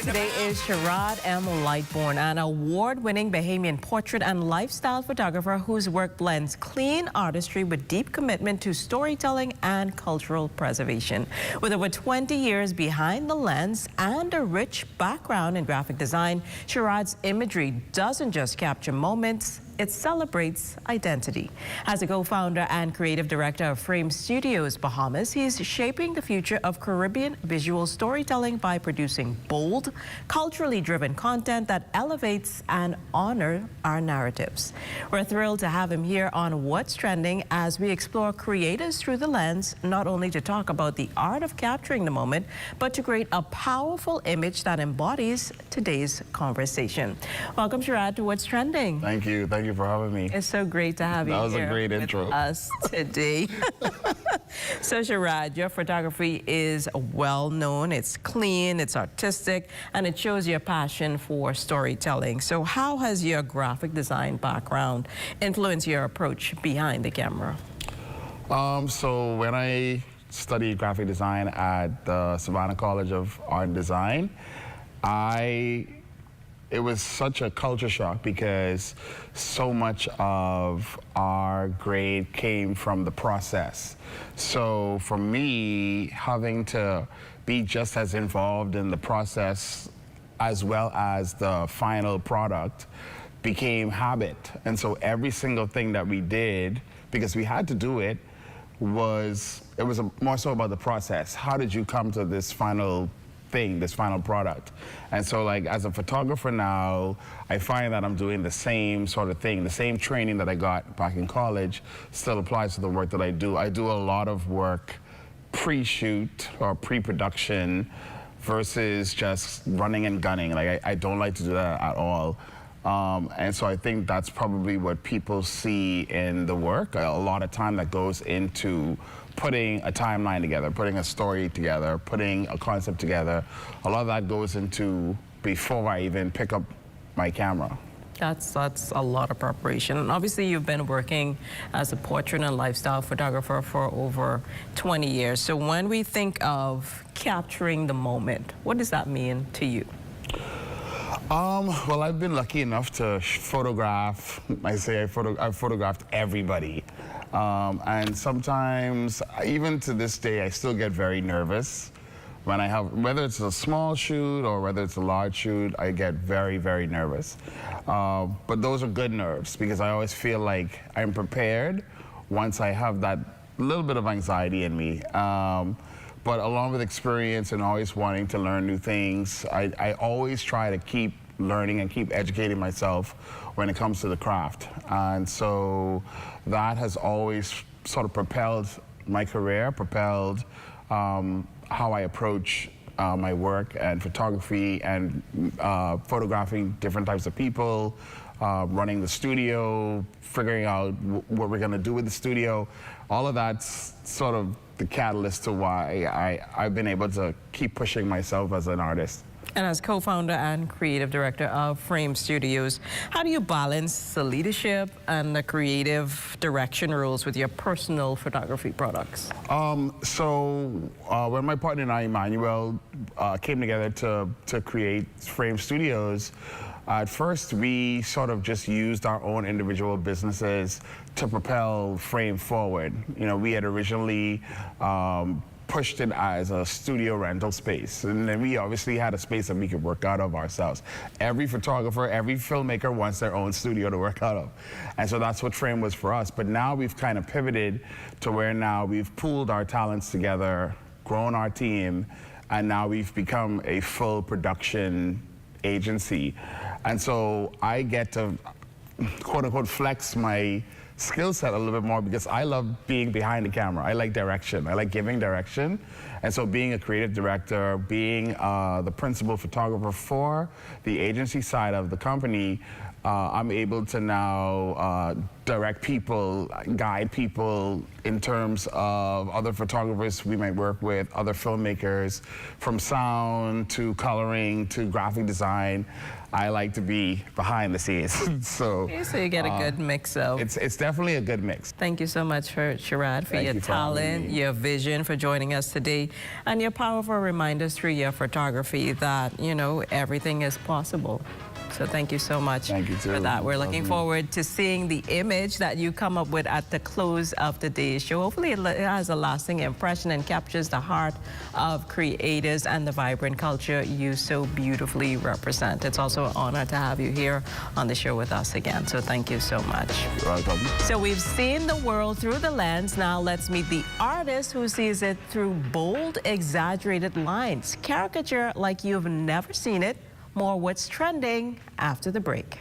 guest today is Scharad Lightbourne, an award-winning Bahamian portrait and lifestyle photographer whose work blends clean artistry with deep commitment to storytelling and cultural preservation. With over 20 years behind the lens and a rich background in graphic design, Scharad's imagery doesn't just capture moments, it celebrates identity. As a co-founder and creative director of Frame Studios Bahamas, he's shaping the future of Caribbean visual storytelling by producing bold, culturally driven content that elevates and honors our narratives. We're thrilled to have him here on What's Trending as we explore creators through the lens, not only to talk about the art of capturing the moment, but to create a powerful image that embodies today's conversation. Welcome, Scharad, to What's Trending. Thank you. Thank you for having me. It's so great to have you here. That was a great intro. With us today. So, Scharad, your photography is well known. It's clean, it's artistic, and it shows your passion for storytelling. So how has your graphic design background influenced your approach behind the camera? So when I studied graphic design at the Savannah College of Art and Design, it was such a culture shock because so much of our grade came from the process. So for me, having to be just as involved in the process as well as the final product became habit. And so every single thing that we did, because we had to do it, was more so about the process. How did you come to this final thing, this final product? And so, like, as a photographer now, I find that I'm doing the same sort of thing. The same training that I got back in college still applies to the work that I do. I do a lot of work pre-shoot or pre-production versus just running and gunning. Like, I don't like to do that at all. And so I think that's probably what people see in the work, a lot of time that goes into putting a timeline together, putting a story together, putting a concept together. A lot of that goes into before I even pick up my camera. That's a lot of preparation. And obviously you've been working as a portrait and lifestyle photographer for over 20 years. So when we think of capturing the moment, what does that mean to you? Well, I've been lucky enough to photograph. I've photographed everybody. And sometimes, even to this day, I still get very nervous when I have, whether it's a small shoot or whether it's a large shoot, I get very, very nervous. But those are good nerves because I always feel like I'm prepared once I have that little bit of anxiety in me. But along with experience and always wanting to learn new things, I always try to keep learning and keep educating myself when it comes to the craft. And so that has always sort of propelled my career, propelled how I approach my work and photography and photographing different types of people, running the studio, figuring out what we're gonna do with the studio. All of that's sort of the catalyst to why I've been able to keep pushing myself as an artist. And as co-founder and creative director of Frame Studios, how do you balance the leadership and the creative direction roles with your personal photography products? When my partner and I, Emmanuel, came together to create Frame Studios, at first we sort of just used our own individual businesses to propel Frame forward. You know, we had originally pushed it as a studio rental space. And then we obviously had a space that we could work out of ourselves. Every photographer, every filmmaker wants their own studio to work out of. And so that's what Frame was for us. But now we've kind of pivoted to where now we've pooled our talents together, grown our team, and now we've become a full production agency. And so I get to, quote unquote, flex my skill set a little bit more because I love being behind the camera. I like direction. I like giving direction. And so being a creative director, being the principal photographer for the agency side of the company, I'm able to now direct people, guide people in terms of other photographers we might work with, other filmmakers, from sound to coloring to graphic design. I like to be behind the scenes. So you get a good mix of. It's definitely a good mix. Thank you so much, Scharad, for your talent, your vision, for joining us today, and your powerful reminders through your photography that, you know, everything is possible. So thank you so much for that. We're looking forward to seeing the image that you come up with at the close of today's show. Hopefully it has a lasting impression and captures the heart of creators and the vibrant culture you so beautifully represent. It's also an honor to have you here on the show with us again. So thank you so much. You're welcome. So we've seen the world through the lens. Now let's meet the artist who sees it through bold, exaggerated lines. Caricature like you've never seen it. More what's trending after the break.